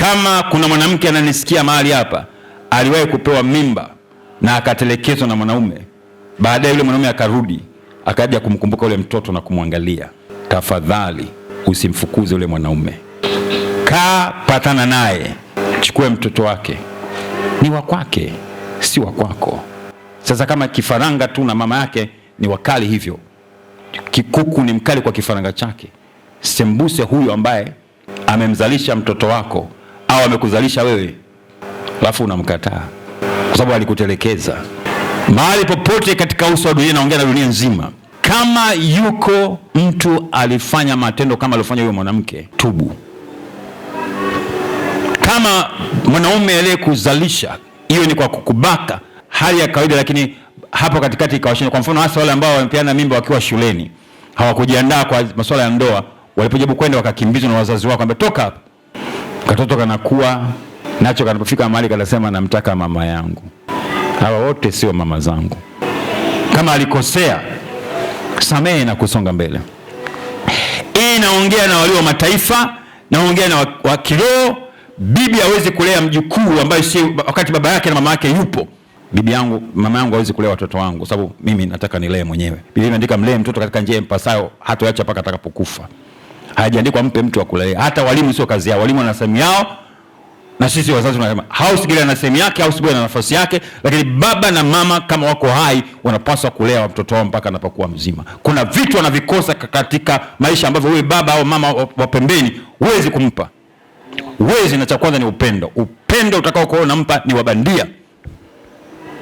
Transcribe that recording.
Kama kuna mwanamke ananisikia mahali hapa, aliwahi kupewa mimba na akatelekezwa na mwanaume, baadaye yule mwanaume akarudi akaja kumkumbuka yule mtoto na kumwangalia, tafadhali usimfukuze yule mwanaume. Kaa, patana naye, chukue mtoto wake, ni wa kwake, si wa kwako. Sasa kama kifaranga tu na mama yake ni wakali hivyo, kikuku ni mkali kwa kifaranga chake, sembuse huyu ambaye amemzalisha mtoto wako au amekuzalisha wewe, alafu unamkataa kwa sababu alikutelekeza. Mahali popote katika uso wa dunia, naongea na dunia nzima, kama yuko mtu alifanya matendo kama alifanya huyo mwanamke, tubu. Kama mwanaume aliyekuzalisha, hiyo ni kwa kukubaka, hali ya kawaida, lakini hapo katikati ikawashinda. Kwa mfano hasa wale ambao wamepeana mimba wakiwa shuleni, hawakujiandaa kwa masuala ya ndoa, walipojaribu kwenda wakakimbizwa na wazazi wao, kwamba toka hapa. Katoto kanakuwa nacho, kanapofika mahali kanasema namtaka mama yangu. Hawa wote sio mama zangu. Kama alikosea, samehe na kusonga mbele. Hii naongea na walio mataifa, naongea na wa kiroho. Bibi hawezi kulea mjukuu ambaye si wakati baba yake na mama yake yupo. Mama yangu hawezi kulea watoto wangu, sababu mimi nataka nilee mwenyewe. Biblia imeandika mlee mtoto katika njia impasayo, hatoacha mpaka atakapokufa. Haijaandikwa mpe mtu wa kulea. Hata walimu sio kazi yao. Walimu wana sehemu yao, na sisi wazazi tunasema house girl ana sehemu yake, house boy ana nafasi yake, lakini baba na mama kama wako hai wanapaswa kulea mtoto wao mpaka anapokuwa mzima. Kuna vitu wanavikosa katika maisha ambavyo wewe baba au mama wa pembeni huwezi kumpa. Uwezi, na cha kwanza ni upendo. Upendo utakao kuona unampa ni wa bandia.